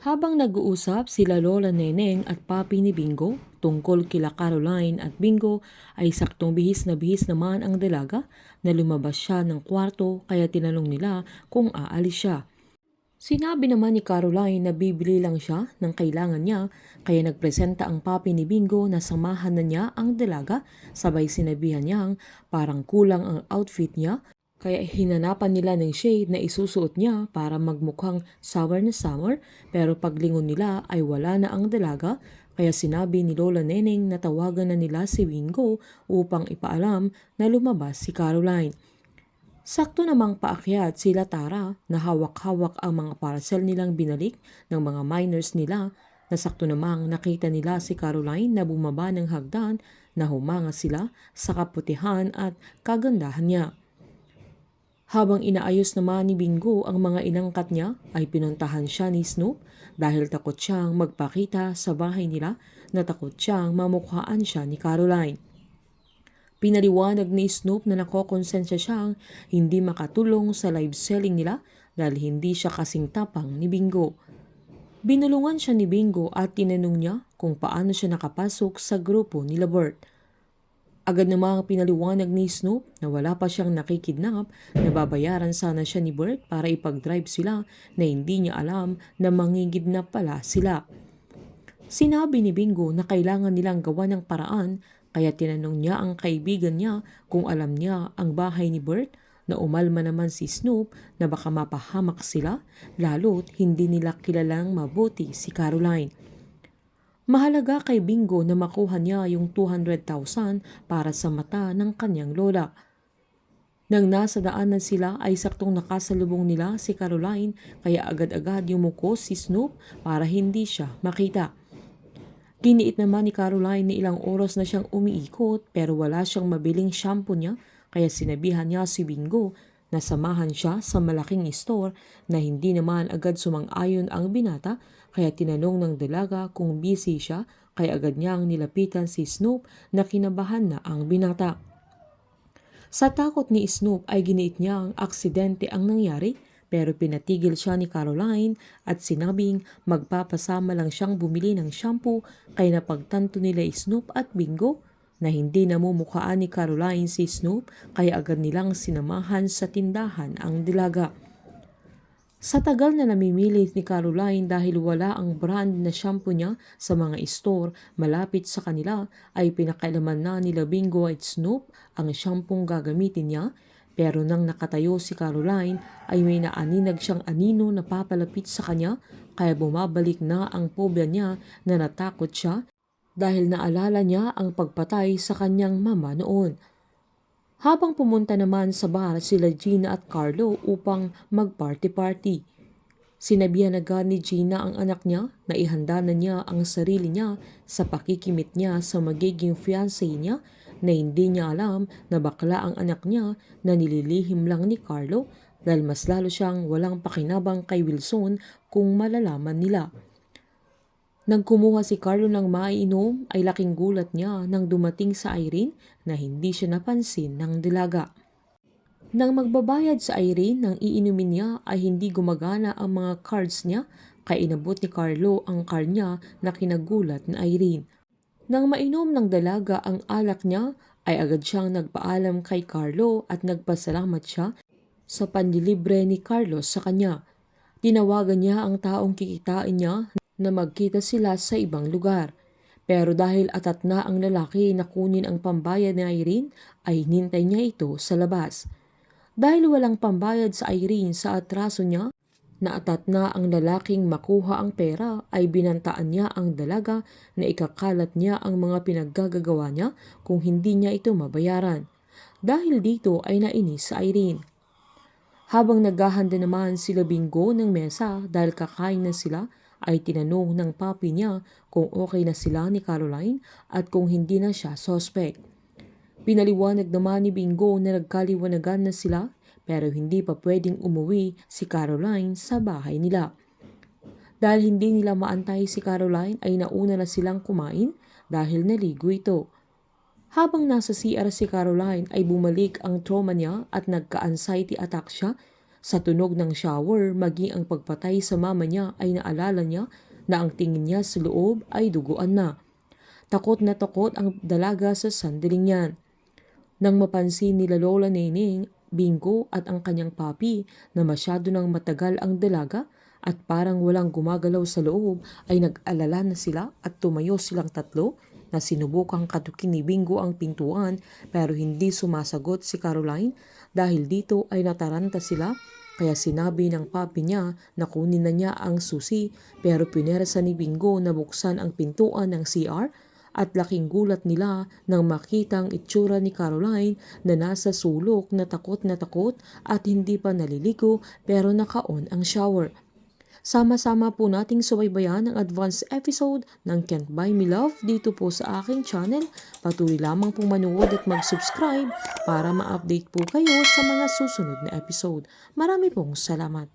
Habang nag-uusap sila Lola Neneng at Papi ni Bingo tungkol kila Caroline at Bingo ay saktong bihis naman ang dalaga na lumabas siya ng kwarto kaya tinanong nila kung aalis siya. Sinabi naman ni Caroline na bibili lang siya ng kailangan niya kaya nagpresenta ang papi ni Bingo na samahan na niya ang dalaga sabay sinabihan niyang parang kulang ang outfit niya kaya hinanapan nila ng shade na isusuot niya para magmukhang sour na summer pero paglingon nila ay wala na ang dalaga kaya sinabi ni Lola Neneng na tawagan na nila si Bingo upang ipaalam na lumabas si Caroline. Sakto namang paakyat sila Tara na hawak-hawak ang mga parcel nilang binalik ng mga miners nila na sakto namang nakita nila si Caroline na bumaba ng hagdan na humanga sila sa kaputihan at kagandahan niya. Habang inaayos naman ni Bingo ang mga inangkat niya ay pinuntahan siya ni Snoop dahil takot siyang magpakita sa bahay nila na takot siyang mamukhaan siya ni Caroline. Pinaliwanag ni Snoop na nakokonsensya siyang hindi makatulong sa live selling nila dahil hindi siya kasing tapang ni Bingo. Binulungan siya ni Bingo at tinanong niya kung paano siya nakapasok sa grupo ni Bert. Agad namang pinaliwanag ni Snoop na wala pa siyang nakikidnap na babayaran sana siya ni Bert para ipag-drive sila na hindi niya alam na mangingidnap pala sila. Sinabi ni Bingo na kailangan nilang gawa ng paraan kaya tinanong niya ang kaibigan niya kung alam niya ang bahay ni Bert na umalma naman si Snoop na baka mapahamak sila lalo't hindi nila kilalang mabuti si Caroline. Mahalaga kay Bingo na makuha niya yung 200,000 para sa mata ng kanyang lola. Nang nasa daanan sila ay saktong nakasalubong nila si Caroline kaya agad-agad yumuko si Snoop para hindi siya makita. Giniit naman ni Caroline na ilang oras na siyang umiikot pero wala siyang mabiling shampoo niya kaya sinabihan niya si Bingo na samahan siya sa malaking store na hindi naman agad sumang-ayon ang binata kaya tinanong ng dalaga kung busy siya kaya agad niyang nilapitan si Snoop na kinabahan na ang binata. Sa takot ni Snoop ay giniit niya ang aksidente ang nangyari pero pinatigil siya ni Caroline at sinabing magpapasama lang siyang bumili ng shampoo kaya napagtanto nila Snoop at Bingo na hindi namumukhaan ni Caroline si Snoop kaya agad nilang sinamahan sa tindahan ang dilaga. Sa tagal na namimili ni Caroline dahil wala ang brand na shampoo niya sa mga store malapit sa kanila ay pinakailaman na nila Bingo at Snoop ang shampoo gagamitin niya pero nang nakatayo si Caroline ay may naaninag siyang anino na papalapit sa kanya kaya bumabalik na ang pobya niya na natakot siya dahil naalala niya ang pagpatay sa kanyang mama noon. Habang pumunta naman sa bar sila Gina at Carlo upang mag-party-party. Sinabihan agad ni Gina ang anak niya na ihanda na niya ang sarili niya sa pakikimit niya sa magiging fiancé niya na hindi niya alam na bakla ang anak niya na nililihim lang ni Carlo dahil mas lalo siyang walang pakinabang kay Wilson kung malalaman nila. Nang kumuha si Carlo ng maiinom ay laking gulat niya nang dumating sa Irene na hindi siya napansin ng dilaga. Nang magbabayad sa Irene ng iinumin niya ay hindi gumagana ang mga cards niya kaya inabot ni Carlo ang card niya na kinagulat ni Irene. Nang mainom ng dalaga ang alak niya ay agad siyang nagpaalam kay Carlo at nagpasalamat siya sa panlilibre ni Carlos sa kanya. Tinawagan niya ang taong kikitain niya na magkita sila sa ibang lugar. Pero dahil atat na ang lalaki na kunin ang pambayad ni Irene ay hinintay niya ito sa labas. Dahil walang pambayad sa Irene sa atraso niya, na atat na ang lalaking makuha ang pera ay binantaan niya ang dalaga na ikakalat niya ang mga pinaggagawa niya kung hindi niya ito mabayaran. Dahil dito ay nainis sa Irene. Habang naghahanda naman sila Bingo ng mesa dahil kakain na sila, ay tinanong ng papi niya kung okay na sila ni Caroline at kung hindi na siya suspect. Pinaliwanag naman ni Bingo na nagkaliwanagan na sila pero hindi pa pwedeng umuwi si Caroline sa bahay nila. Dahil hindi nila maantay si Caroline ay nauna na silang kumain dahil naligo ito. Habang nasa CR si Caroline ay bumalik ang trauma niya at nagka-anxiety attack siya Sa tunog ng shower, maging ang pagpatay sa mama niya ay naalala niya na ang tingin niya sa loob ay duguan na. Takot na takot ang dalaga sa sandaling yan. Nang mapansin nila Lola Neneng, Bingo at ang kanyang papi na masyado nang matagal ang dalaga at parang walang gumagalaw sa loob, ay nag-alala na sila at tumayo silang tatlo na sinubukang katukin ni Bingo ang pintuan pero hindi sumasagot si Caroline. Dahil dito ay nataranta sila, kaya sinabi ng papi niya na kunin na niya ang susi, pero pinersa ni Bingo na buksan ang pintuan ng CR at laking gulat nila nang makitang itsura ni Caroline na nasa sulok na takot at hindi pa naliligo pero naka-on ang shower. Sama-sama po nating subaybayan ang advanced episode ng Can't Buy Me Love dito po sa aking channel. Patuloy lamang pong manood at mag-subscribe para ma-update po kayo sa mga susunod na episode. Marami pong salamat.